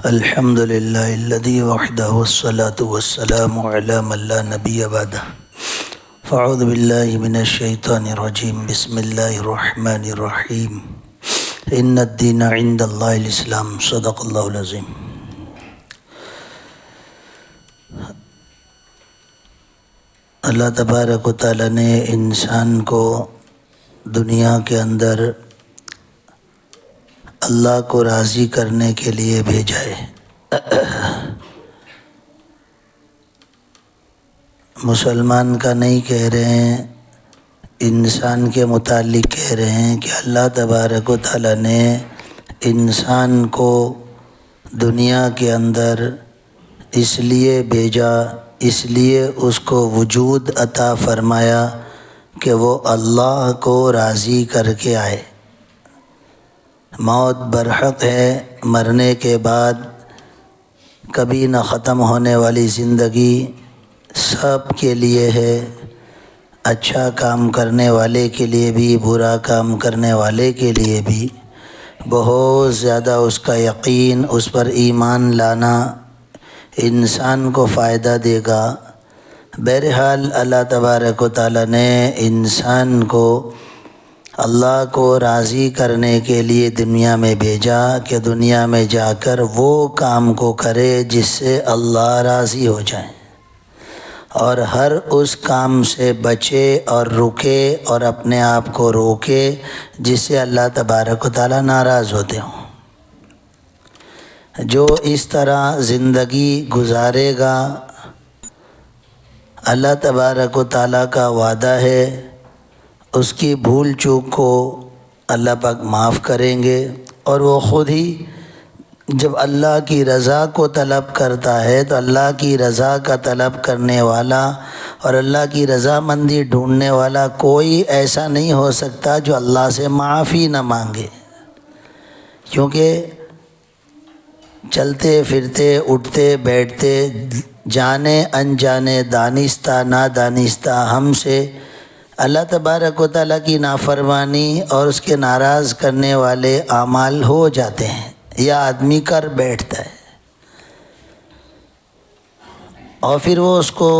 الحمد للہ الذی وحدہ والصلاة والسلام علی من لا نبی بعدہ فاعوذ باللہ من الشیطان الرجیم بسم اللہ الرحمن الرحیم ان الدین عند اللہ الاسلام صدق اللہ العظیم۔ اللہ تبارک و تعالیٰ نے انسان کو دنیا کے اندر اللہ کو راضی کرنے کے لیے بھیجا ہے۔ مسلمان کا نہیں کہہ رہے ہیں، انسان کے متعلق کہہ رہے ہیں کہ اللہ تبارک و تعالیٰ نے انسان کو دنیا کے اندر اس لیے بھیجا، اس لیے اس کو وجود عطا فرمایا کہ وہ اللہ کو راضی کر کے آئے۔ موت برحق ہے، مرنے کے بعد کبھی نہ ختم ہونے والی زندگی سب کے لیے ہے، اچھا کام کرنے والے کے لیے بھی، برا کام کرنے والے کے لیے بھی۔ بہت زیادہ اس کا یقین، اس پر ایمان لانا انسان کو فائدہ دے گا۔ بہرحال اللہ تبارک و تعالیٰ نے انسان کو اللہ کو راضی کرنے کے لیے دنیا میں بھیجا کہ دنیا میں جا کر وہ کام کو کرے جس سے اللہ راضی ہو جائے، اور ہر اس کام سے بچے اور رکے اور اپنے آپ کو روکے جس سے اللہ تبارک و تعالیٰ ناراض ہوتے ہوں۔ جو اس طرح زندگی گزارے گا، اللہ تبارک و تعالیٰ کا وعدہ ہے اس کی بھول چوک کو اللہ پاک معاف کریں گے، اور وہ خود ہی جب اللہ کی رضا کو طلب کرتا ہے تو اللہ کی رضا کا طلب کرنے والا اور اللہ کی رضامندی ڈھونڈنے والا کوئی ایسا نہیں ہو سکتا جو اللہ سے معافی نہ مانگے، کیونکہ چلتے پھرتے اٹھتے بیٹھتے جانے انجانے دانستہ نادانستہ ہم سے اللہ تبارک و تعالیٰ کی نافرمانی اور اس کے ناراض کرنے والے اعمال ہو جاتے ہیں، یا آدمی کر بیٹھتا ہے، اور پھر وہ اس کو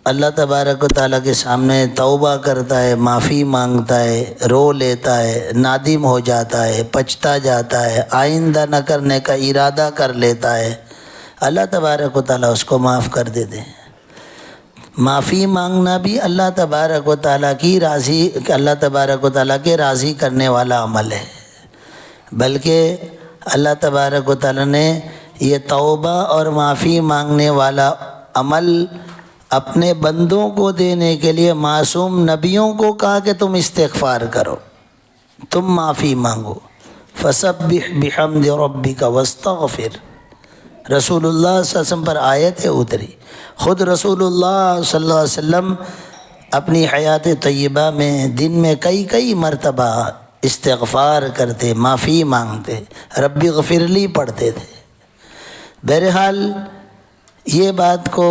اللہ تبارک و تعالیٰ کے سامنے توبہ کرتا ہے، معافی مانگتا ہے، رو لیتا ہے، نادم ہو جاتا ہے، پچھتا جاتا ہے، آئندہ نہ کرنے کا ارادہ کر لیتا ہے، اللہ تبارک و تعالیٰ اس کو معاف کر دیتے ہیں۔ معافی مانگنا بھی اللہ تبارک و تعالیٰ کے راضی کرنے والا عمل ہے، بلکہ اللہ تبارک و تعالیٰ نے یہ توبہ اور معافی مانگنے والا عمل اپنے بندوں کو دینے کے لیے معصوم نبیوں کو کہا کہ تم استغفار کرو، تم معافی مانگو، فسبح بحمد ربک واستغفر۔ رسول اللہ صلی اللہ علیہ وسلم پر آیت اتری، خود رسول اللہ صلی اللہ علیہ وسلم اپنی حیات طیبہ میں دن میں کئی مرتبہ استغفار کرتے، معافی مانگتے، ربی اغفر لی پڑھتے تھے۔ بہرحال یہ بات کو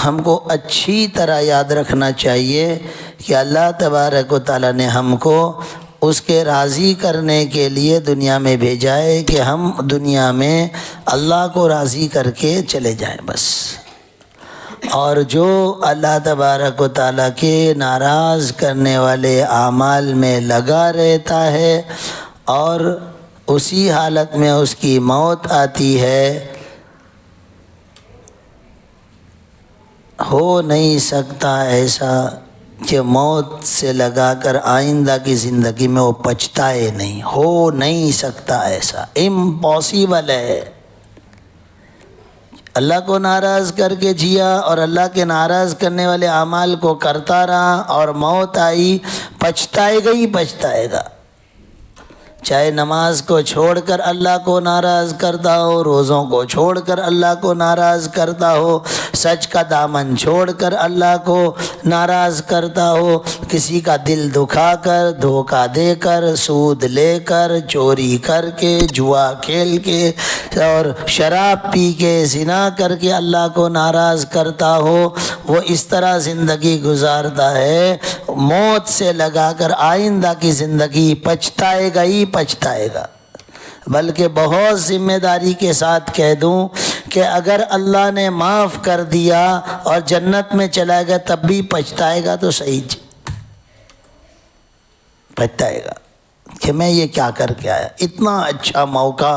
ہم کو اچھی طرح یاد رکھنا چاہیے کہ اللہ تبارک و تعالیٰ نے ہم کو اس کے راضی کرنے کے لیے دنیا میں بھیجا ہے کہ ہم دنیا میں اللہ کو راضی کر کے چلے جائیں بس، اور جو اللہ تبارک و تعالیٰ کے ناراض کرنے والے اعمال میں لگا رہتا ہے اور اسی حالت میں اس کی موت آتی ہے، ہو نہیں سکتا ایسا کہ موت سے لگا کر آئندہ کی زندگی میں وہ پچھتائے نہیں، ہو نہیں سکتا ایسا، امپاسبل ہے۔ اللہ کو ناراض کر کے جیا اور اللہ کے ناراض کرنے والے اعمال کو کرتا رہا اور موت آئی، پچھتائے گا ہی پچھتائے گا، چاہے نماز کو چھوڑ کر اللہ کو ناراض کرتا ہو، روزوں کو چھوڑ کر اللہ کو ناراض کرتا ہو، سچ کا دامن چھوڑ کر اللہ کو ناراض کرتا ہو، کسی کا دل دکھا کر، دھوکہ دے کر، سود لے کر، چوری کر کے، جوا کھیل کے اور شراب پی کے، زنا کر کے اللہ کو ناراض کرتا ہو، وہ اس طرح زندگی گزارتا ہے، موت سے لگا کر آئندہ کی زندگی پچھتائے گا ہی پچھتائے گا۔ بلکہ بہت ذمہ داری کے ساتھ کہہ دوں کہ اگر اللہ نے معاف کر دیا اور جنت میں چلا گیا تب بھی پچھتائے گا تو صحیح پچھتائے گا کہ میں یہ کیا کر کے آیا۔ اتنا اچھا موقع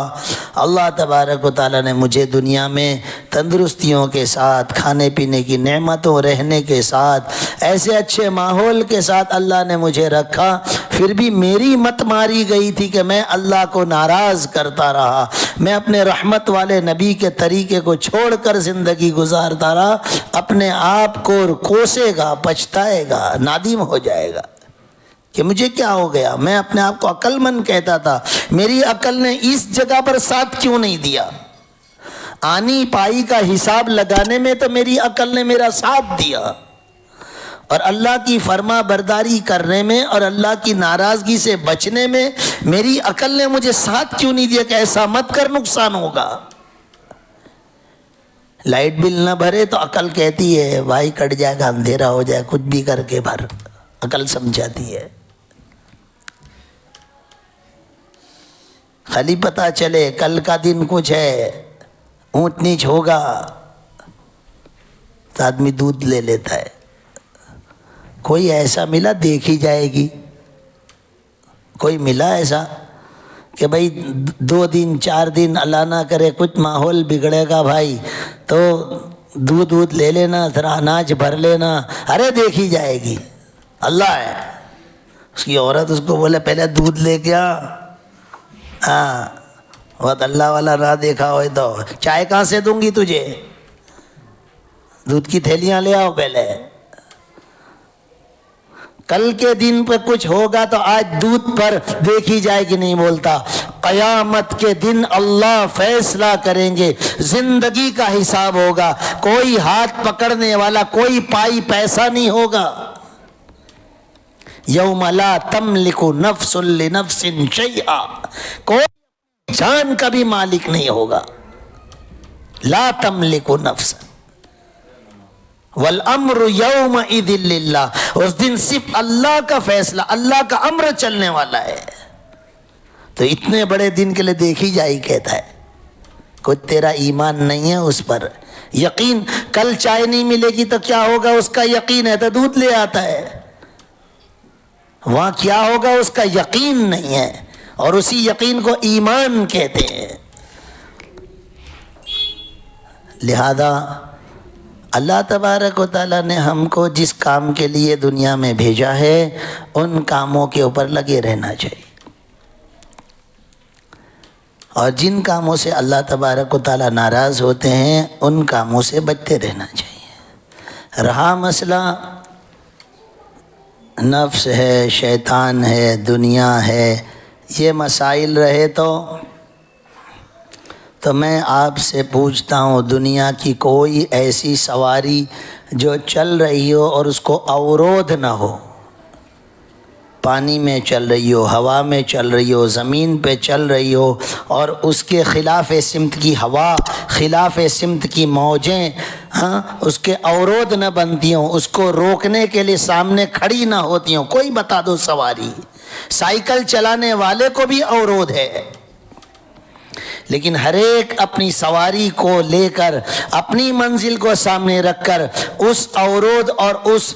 اللہ تبارک و تعالیٰ نے مجھے دنیا میں تندرستیوں کے ساتھ، کھانے پینے کی نعمتوں، رہنے کے ساتھ، ایسے اچھے ماحول کے ساتھ اللہ نے مجھے رکھا، پھر بھی میری مت ماری گئی تھی کہ میں اللہ کو ناراض کرتا رہا، میں اپنے رحمت والے نبی کے طریقے کو چھوڑ کر زندگی گزارتا رہا۔ اپنے آپ کو کوسے گا، پچھتائے گا، نادم ہو جائے گا کہ مجھے کیا ہو گیا۔ میں اپنے آپ کو عقل مند کہتا تھا، میری عقل نے اس جگہ پر ساتھ کیوں نہیں دیا؟ آنی پائی کا حساب لگانے میں تو میری عقل نے میرا ساتھ دیا، اور اللہ کی فرما برداری کرنے میں اور اللہ کی ناراضگی سے بچنے میں میری عقل نے مجھے ساتھ کیوں نہیں دیا کہ ایسا مت کر، نقصان ہوگا۔ لائٹ بل نہ بھرے تو عقل کہتی ہے بھائی کٹ جائے گا، اندھیرا ہو جائے، کچھ بھی کر کے بھر، عقل سمجھاتی ہے۔ خالی پتہ چلے کل کا دن کچھ ہے، اونچ نیچ ہوگا تو آدمی دودھ لے لیتا ہے۔ کوئی ایسا ملا دیکھی جائے گی، کوئی ملا ایسا کہ بھائی 2 دن 4 دن اللہ نہ کرے کچھ ماحول بگڑے گا بھائی تو دودھ لے لینا، ذرا اناج بھر لینا، ارے دیکھی جائے گی، اللہ ہے۔ اس کی عورت اس کو بولے پہلے دودھ لے کے آ، ہاں بہت اللہ والا نہ دیکھا ہوئے تو چائے کہاں سے دوں گی تجھے، دودھ کی تھیلیاں لے آؤ پہلے۔ کل کے دن پہ کچھ ہوگا تو آج دودھ پر دیکھی جائے گی نہیں بولتا۔ قیامت کے دن اللہ فیصلہ کریں گے، زندگی کا حساب ہوگا، کوئی ہاتھ پکڑنے والا، کوئی پائی پیسہ نہیں ہوگا۔ یوم لا تملک نفس لنفس شیئا، کوئی جان کا بھی مالک نہیں ہوگا۔ لا تملک نفس والامر یومئذ للہ، اس دن صرف اللہ کا فیصلہ، اللہ کا امر چلنے والا ہے۔ تو اتنے بڑے دن کے لیے دیکھی جائی کہتا ہے، کچھ تیرا ایمان نہیں ہے اس پر یقین۔ کل چائے نہیں ملے گی تو کیا ہوگا، اس کا یقین ہے تو دودھ لے آتا ہے، وہاں کیا ہوگا اس کا یقین نہیں ہے، اور اسی یقین کو ایمان کہتے ہیں۔ لہذا اللہ تبارک و تعالیٰ نے ہم کو جس کام کے لیے دنیا میں بھیجا ہے ان کاموں کے اوپر لگے رہنا چاہیے، اور جن کاموں سے اللہ تبارک و تعالیٰ ناراض ہوتے ہیں ان کاموں سے بچتے رہنا چاہیے۔ رہا مسئلہ نفس ہے، شیطان ہے، دنیا ہے، یہ مسائل رہے تو میں آپ سے پوچھتا ہوں، دنیا کی کوئی ایسی سواری جو چل رہی ہو اور اس کو اورودھ نہ ہو، پانی میں چل رہی ہو، ہوا میں چل رہی ہو، زمین پہ چل رہی ہو، اور اس کے خلاف سمت کی ہوا، خلاف سمت کی موجیں اس کے اورود نہ بنتی ہوں، اس کو روکنے کے لیے سامنے کھڑی نہ ہوتی ہوں، کوئی بتا دو سواری۔ سائیکل چلانے والے کو بھی اورود ہے، لیکن ہر ایک اپنی سواری کو لے کر، اپنی منزل کو سامنے رکھ کر، اس اورود اور اس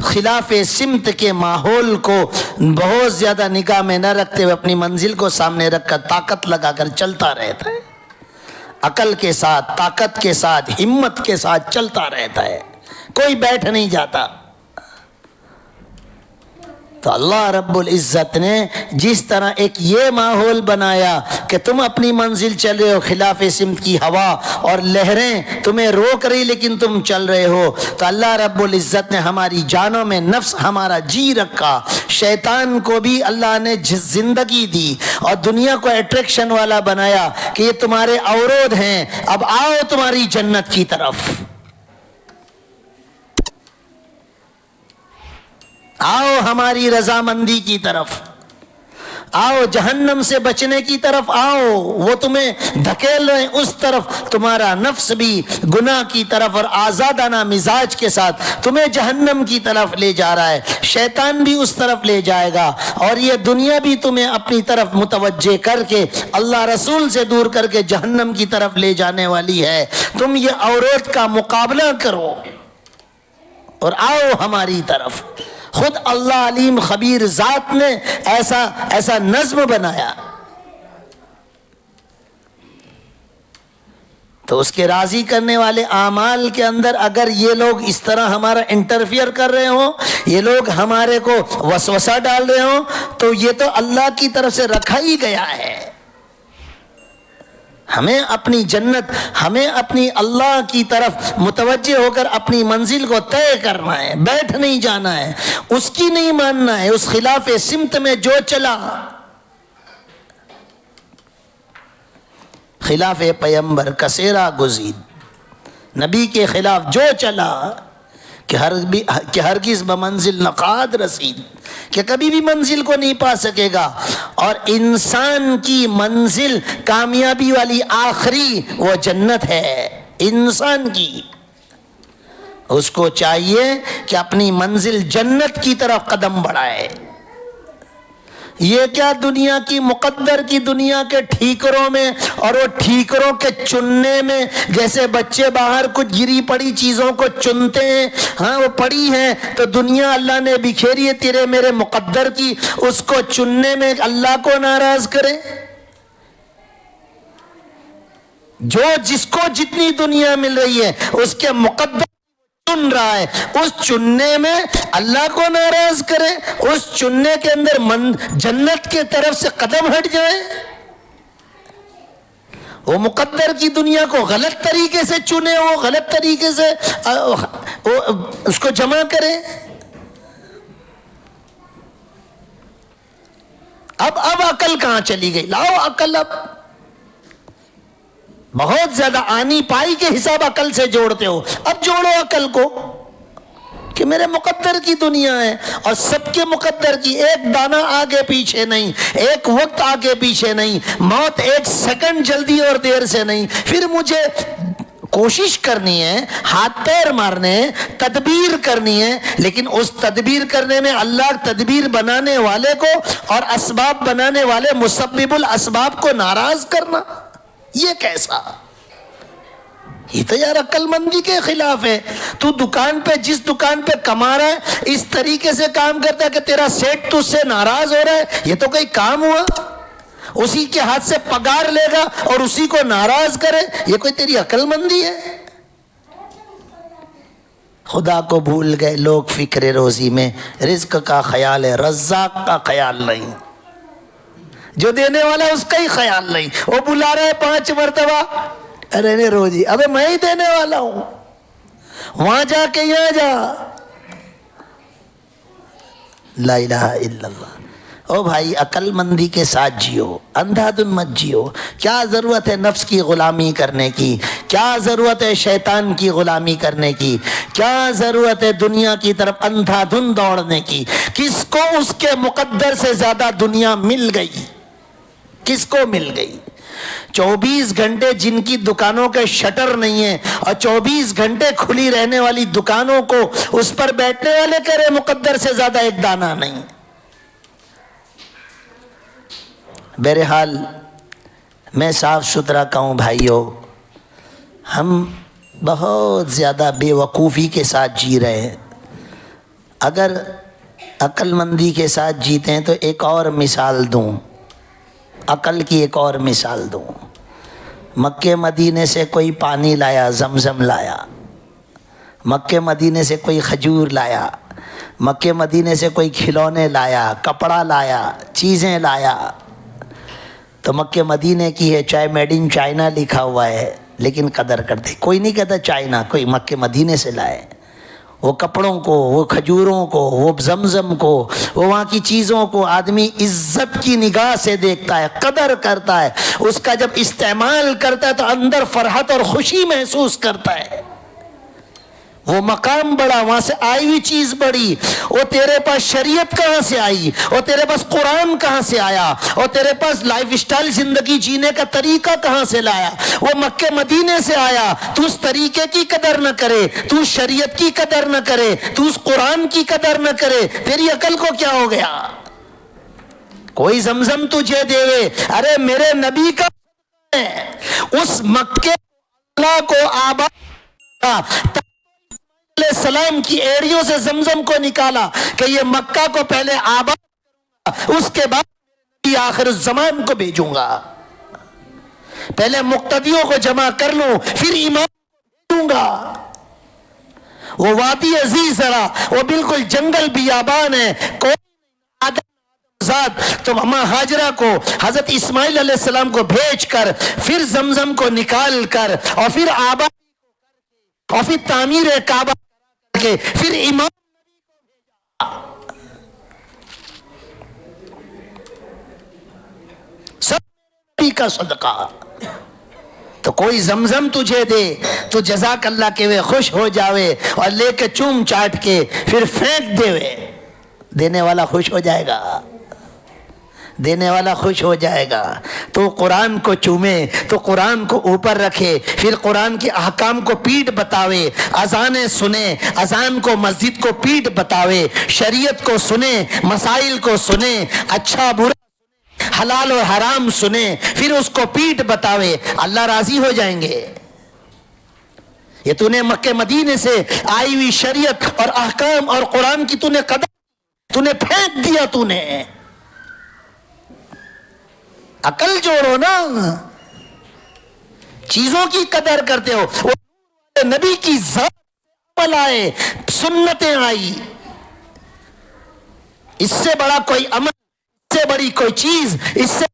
خلاف سمت کے ماحول کو بہت زیادہ نگاہ میں نہ رکھتے ہوئے اپنی منزل کو سامنے رکھ کر طاقت لگا کر چلتا رہتا ہے، عقل کے ساتھ، طاقت کے ساتھ، ہمت کے ساتھ چلتا رہتا ہے، کوئی بیٹھ نہیں جاتا۔ تو اللہ رب العزت نے جس طرح ایک یہ ماحول بنایا کہ تم اپنی منزل چل رہے ہو، خلاف سمت کی ہوا اور لہریں تمہیں روک رہی لیکن تم چل رہے ہو، تو اللہ رب العزت نے ہماری جانوں میں نفس ہمارا جی رکھا، شیطان کو بھی اللہ نے زندگی دی اور دنیا کو اٹریکشن والا بنایا کہ یہ تمہارے اورود ہیں، اب آؤ تمہاری جنت کی طرف، آؤ ہماری رضامندی کی طرف۔ آؤ جہنم سے بچنے کی طرف آؤ، وہ تمہیں دھکیل رہے ہیں اس طرف، تمہارا نفس بھی گناہ کی طرف اور آزادانہ مزاج کے ساتھ تمہیں جہنم کی طرف لے جا رہا ہے، شیطان بھی اس طرف لے جائے گا، اور یہ دنیا بھی تمہیں اپنی طرف متوجہ کر کے اللہ رسول سے دور کر کے جہنم کی طرف لے جانے والی ہے۔ تم یہ عورت کا مقابلہ کرو اور آؤ ہماری طرف۔ خود اللہ علیم خبیر ذات نے ایسا نظم بنایا، تو اس کے راضی کرنے والے اعمال کے اندر اگر یہ لوگ اس طرح ہمارا انٹرفیئر کر رہے ہوں، یہ لوگ ہمارے کو وسوسہ ڈال رہے ہوں، تو یہ تو اللہ کی طرف سے رکھا ہی گیا ہے۔ ہمیں اپنی جنت، ہمیں اپنی اللہ کی طرف متوجہ ہو کر اپنی منزل کو طے کرنا ہے، بیٹھ نہیں جانا ہے، اس کی نہیں ماننا ہے، اس خلاف سمت میں جو چلا، خلاف پیمبر کسیرا گزید، نبی کے خلاف جو چلا کہ ہرگز بمنزل نقاد رسید، کہ کبھی بھی منزل کو نہیں پا سکے گا۔ اور انسان کی منزل کامیابی والی آخری وہ جنت ہے، انسان کی، اس کو چاہیے کہ اپنی منزل جنت کی طرف قدم بڑھائے۔ یہ کیا دنیا کی مقدر کی دنیا کے ٹھیکروں میں اور وہ ٹھیکروں کے چننے میں، جیسے بچے باہر کچھ گری پڑی چیزوں کو چنتے ہیں، ہاں وہ پڑی ہیں تو دنیا اللہ نے بکھیری ہے تیرے میرے مقدر کی، اس کو چننے میں اللہ کو ناراض کرے؟ جو جس کو جتنی دنیا مل رہی ہے اس کے مقدر چن رہا ہے، اس چننے میں اللہ کو ناراض کرے، اس چننے کے اندر جنت کے طرف سے قدم ہٹ جائے، وہ مقدر کی دنیا کو غلط طریقے سے چنے، وہ غلط طریقے سے اس کو جمع کرے۔ اب عقل کہاں چلی گئی؟ لاؤ عقل، اب بہت زیادہ آنی پائی کے حساب عقل سے جوڑتے ہو، اب جوڑو عقل کو کہ میرے مقدر کی دنیا ہے، اور سب کے مقدر کی ایک دانہ آگے پیچھے نہیں، ایک وقت آگے پیچھے نہیں، موت ایک سیکنڈ جلدی اور دیر سے نہیں۔ پھر مجھے کوشش کرنی ہے، ہاتھ پیر مارنے ہیں، تدبیر کرنی ہے، لیکن اس تدبیر کرنے میں اللہ تدبیر بنانے والے کو اور اسباب بنانے والے مسبب الاسباب کو ناراض کرنا، یہ کیسا؟ یہ تو یار عقل مندی کے خلاف ہے۔ تو دکان پہ جس دکان پہ کما رہا ہے اس طریقے سے کام کرتا ہے کہ تیرا سیٹ تجھ سے ناراض ہو رہا ہے، یہ تو کوئی کام ہوا؟ اسی کے ہاتھ سے پگار لے گا اور اسی کو ناراض کرے، یہ کوئی تیری عقل مندی ہے؟ خدا کو بھول گئے لوگ فکر روزی میں، رزق کا خیال ہے، رزاق کا خیال نہیں، جو دینے والا اس کا ہی خیال نہیں۔ وہ بلا رہے 5 مرتبہ، ارے نہیں روزی، ابے میں ہی دینے والا ہوں، وہاں جا کے یہاں جا، لا الہ الا اللہ۔ او بھائی عقل مندی کے ساتھ جیو، اندھا دھن مت جیو۔ کیا ضرورت ہے نفس کی غلامی کرنے کی؟ کیا ضرورت ہے شیطان کی غلامی کرنے کی؟ کیا ضرورت ہے دنیا کی طرف اندھا دھن دوڑنے کی؟ کس کو اس کے مقدر سے زیادہ دنیا مل گئی؟ کس کو مل گئی؟ 24 گھنٹے جن کی دکانوں کے شٹر نہیں ہیں اور 24 گھنٹے کھلی رہنے والی دکانوں کو اس پر بیٹھنے والے کہہ رہے مقدر سے زیادہ ایک دانہ نہیں۔ بہرحال میں صاف ستھرا کہوں بھائیو، ہم بہت زیادہ بے وقوفی کے ساتھ جی رہے ہیں۔ اگر عقل مندی کے ساتھ جیتے ہیں تو ایک اور مثال دوں، عقل کی ایک اور مثال دوں۔ مکے مدینے سے کوئی پانی لایا، زمزم لایا، مکے مدینے سے کوئی کھجور لایا، مکے مدینے سے کوئی کھلونے لایا، کپڑا لایا، چیزیں لایا، تو مکے مدینے کی ہے، چاہے میڈ ان چائنا لکھا ہوا ہے، لیکن قدر کرتے کوئی نہیں کہتا چائنا، کوئی مکے مدینے سے لائے۔ وہ کپڑوں کو، وہ کھجوروں کو، وہ زمزم کو، وہ وہاں کی چیزوں کو آدمی عزت کی نگاہ سے دیکھتا ہے، قدر کرتا ہے، اس کا جب استعمال کرتا ہے تو اندر فرحت اور خوشی محسوس کرتا ہے۔ وہ مقام بڑا، وہاں سے آئی ہوئی چیز بڑی، وہ تیرے پاس شریعت کہاں سے آئی، وہ تیرے پاس قرآن کہاں سے آیا، اور تیرے پاس لائف سٹائل زندگی جینے کا طریقہ کہاں سے لایا، وہ مکے مدینے سے آیا۔ تو اس طریقے کی قدر نہ کرے، تو اس شریعت کی قدر نہ کرے، تو اس قرآن کی قدر نہ کرے، تیری عقل کو کیا ہو گیا؟ کوئی زمزم تجھے دے، ارے میرے نبی کا ہے، اس مکے اللہ کو آباد علیہ السلام کی ایڑیوں سے زمزم کو نکالا کہ یہ مکہ کو پہلے آباد کروں گا، اس کے بعد آخر الزمان کو بھیجوں گا، پہلے مقتدیوں کو جمع کر لوں پھر امام کو بھیجوں گا۔ وہ وادی عزیز ذرا، وہ بالکل جنگل بیابان ہے، کوئی ذات تو ماں ہاجرہ کو حضرت اسماعیل علیہ السلام کو بھیج کر پھر زمزم کو نکال کر اور پھر آباد اور پھر تعمیر کعبہ کے پھر امام سب نبی کا صدقہ۔ تو کوئی زمزم تجھے دے تو جزاک اللہ کے ہوئے خوش ہو جاوے اور لے کے چوم چاٹ کے پھر پھینک دے، دینے والا خوش ہو جائے گا، دینے والا خوش ہو جائے گا۔ تو قرآن کو چومے، تو قرآن کو اوپر رکھے، پھر قرآن کے احکام کو پیٹھ بتاوے، اذانیں سنے، اذان کو مسجد کو پیٹھ بتاوے، شریعت کو سنے، مسائل کو سنے، اچھا برا حلال اور حرام سنے، پھر اس کو پیٹھ بتاوے، اللہ راضی ہو جائیں گے۔ یہ تو نے مکہ مدینے سے آئی ہوئی شریعت اور احکام اور قرآن کی تو نے قدر تو نے پھینک دیا، تو نے عقل جوڑو نا، چیزوں کی قدر کرتے ہو۔ نبی کی ذات عمل آئے، سنتیں آئی، اس سے بڑا کوئی عمل، اس سے بڑی کوئی چیز، اس سے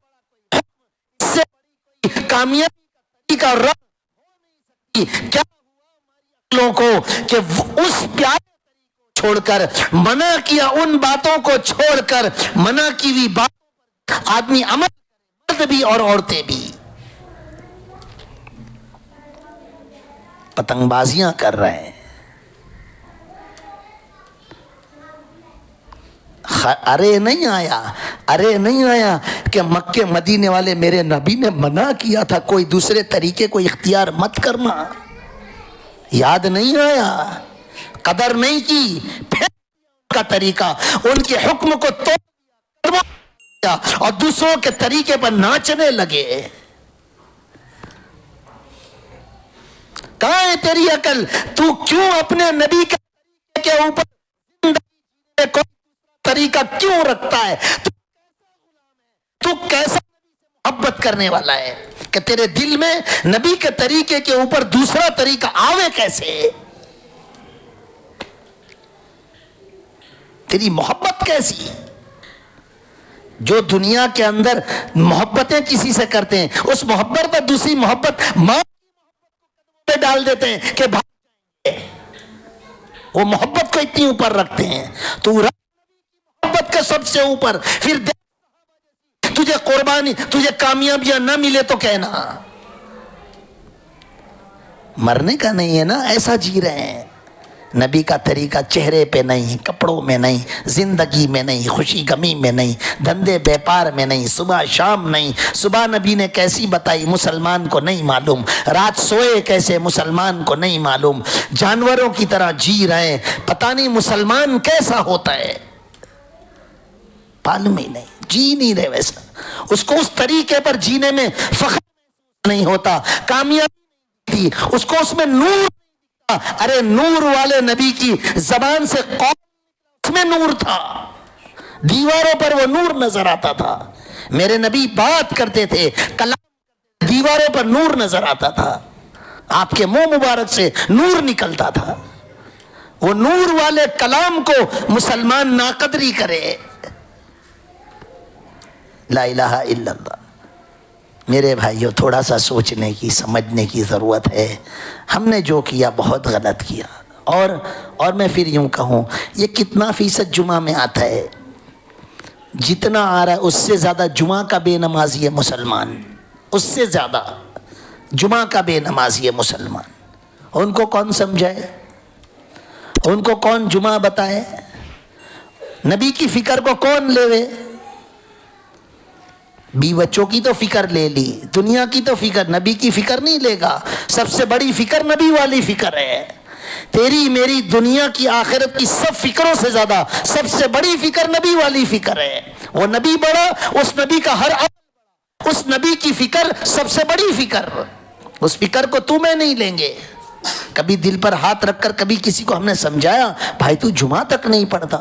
بڑی کامیابی کا راہ ہو نہیں سکتی۔ کیا ہوا ہماری عقلوں کو کہ اس پیارے چھوڑ کر منع کیا، ان باتوں کو چھوڑ کر منع کی ہوئی بات آدمی عمل، مرد بھی اور عورتیں بھی پتنگ بازیاں کر رہے ہیں۔ ارے نہیں آیا کہ مکے مدینے والے میرے نبی نے منع کیا تھا کوئی دوسرے طریقے کو اختیار مت کرنا، یاد نہیں آیا، قدر نہیں کی، پھر کا طریقہ ان کے حکم کو توڑ دیا اور دوسروں کے طریقے پر ناچنے لگے۔ کہاں ہے تیری عقل؟ تو کیوں اپنے نبی کے طریقے کے اوپر زندگی میں کوئی طریقہ کیوں رکھتا ہے؟ تو کیسا محبت کرنے والا ہے کہ تیرے دل میں نبی کے طریقے کے اوپر دوسرا طریقہ آوے کیسے؟ تیری محبت کیسی؟ جو دنیا کے اندر محبتیں کسی سے کرتے ہیں، اس محبت پر دوسری محبت ماں پہ ڈال دیتے ہیں کہ وہ محبت کو اتنی اوپر رکھتے ہیں۔ تو محبت کا سب سے اوپر، پھر تجھے قربانی، تجھے کامیابیاں نہ ملے تو کہنا مرنے کا نہیں ہے نا، ایسا جی رہے ہیں۔ نبی کا طریقہ چہرے پہ نہیں، کپڑوں میں نہیں، زندگی میں نہیں، خوشی غمی میں نہیں، دھندے بیپار میں نہیں، صبح شام نہیں۔ صبح نبی نے کیسی بتائی مسلمان کو نہیں معلوم، رات سوئے کیسے مسلمان کو نہیں معلوم، جانوروں کی طرح جی رہے ہیں، پتہ نہیں مسلمان کیسا ہوتا ہے، معلوم ہی نہیں، جی نہیں رہے ویسا، اس کو اس طریقے پر جینے میں فخر نہیں ہوتا، کامیابی تھی اس کو، اس میں نور۔ ارے نور والے نبی کی زبان سے قول اس میں نور تھا، دیواروں پر وہ نور نظر آتا تھا۔ میرے نبی بات کرتے تھے، کلام دیواروں پر نور نظر آتا تھا، آپ کے منہ مبارک سے نور نکلتا تھا۔ وہ نور والے کلام کو مسلمان ناقدری کرے، لا الہ الا اللہ۔ میرے بھائیوں، تھوڑا سا سوچنے کی، سمجھنے کی ضرورت ہے۔ ہم نے جو کیا بہت غلط کیا، اور میں پھر یوں کہوں، یہ کتنا فیصد جمعہ میں آتا ہے؟ جتنا آ رہا ہے اس سے زیادہ جمعہ کا بے نمازی ہے مسلمان، اس سے زیادہ جمعہ کا بے نمازی ہے مسلمان۔ ان کو کون سمجھائے؟ ان کو کون جمعہ بتائے؟ نبی کی فکر کو کون لے؟ بی بچوں کی تو فکر لے لی، دنیا کی تو فکر، نبی کی فکر نہیں لے گا۔ سب سے بڑی فکر نبی والی فکر ہے۔ تیری میری دنیا کی آخرت کی سب فکروں سے زیادہ سب سے بڑی فکر نبی والی فکر ہے۔ وہ نبی بڑا، اس نبی کا ہر عمل بڑا، اس نبی کی فکر سب سے بڑی فکر۔ اس فکر کو تو میں نہیں لیں گے۔ کبھی دل پر ہاتھ رکھ کر کبھی کسی کو ہم نے سمجھایا، بھائی تو جمعہ تک نہیں پڑھتا،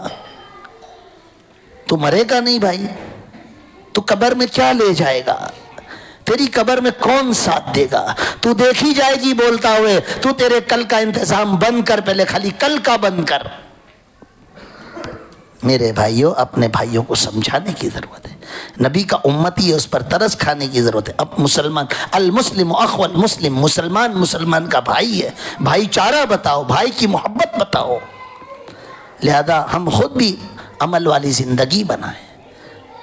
تو مرے گا نہیں بھائی، تو قبر میں کیا لے جائے گا؟ تیری قبر میں کون ساتھ دے گا؟ تو دیکھی جائے گی بولتا ہوئے، تو تیرے کل کا انتظام بند کر، پہلے خالی کل کا بند کر۔ میرے بھائیوں، اپنے بھائیوں کو سمجھانے کی ضرورت ہے۔ نبی کا امتی ہے، اس پر ترس کھانے کی ضرورت ہے۔ اب مسلمان، المسلم اخو المسلم، مسلمان مسلمان کا بھائی ہے، بھائی چارہ بتاؤ، بھائی کی محبت بتاؤ۔ لہذا ہم خود بھی عمل والی زندگی بنائیں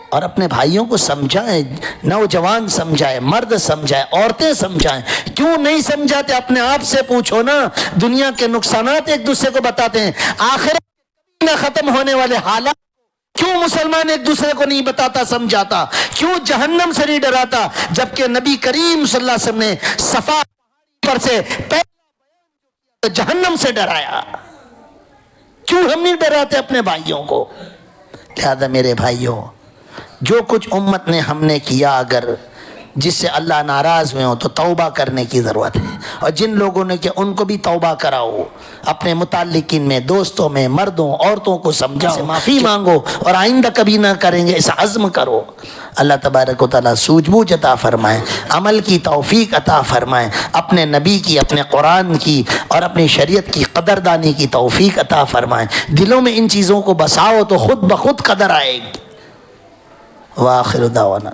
اور اپنے بھائیوں کو سمجھائیں، نوجوان سمجھائیں، مرد سمجھائیں، عورتیں سمجھائیں۔ کیوں نہیں سمجھاتے؟ اپنے آپ سے پوچھو نا۔ دنیا کے نقصانات ایک دوسرے کو بتاتے ہیں، آخرت نہ ختم ہونے والے حالات کیوں مسلمان ایک دوسرے کو نہیں بتاتا سمجھاتا؟ کیوں جہنم سے نہیں ڈراتا؟ جبکہ نبی کریم صلی اللہ علیہ وسلم نے صفا پر سے جہنم سے ڈرایا۔ کیوں ہم نہیں ڈراتے اپنے بھائیوں کو؟ لہذا میرے بھائیوں، جو کچھ امت نے ہم نے کیا، اگر جس سے اللہ ناراض ہوئے ہوں تو توبہ کرنے کی ضرورت ہے، اور جن لوگوں نے کہ ان کو بھی توبہ کراؤ، اپنے متعلقین میں، دوستوں میں، مردوں عورتوں کو سمجھاؤ، معافی مانگو اور آئندہ کبھی نہ کریں گے، اس عزم کرو۔ اللہ تبارک و تعالیٰ سوجھ بوجھ عطا فرمائے، عمل کی توفیق عطا فرمائے، اپنے نبی کی، اپنے قرآن کی اور اپنی شریعت کی قدردانی کی توفیق عطا فرمائے۔ دلوں میں ان چیزوں کو بساؤ تو خود بخود قدر آئے گی۔ وآخر دعوانا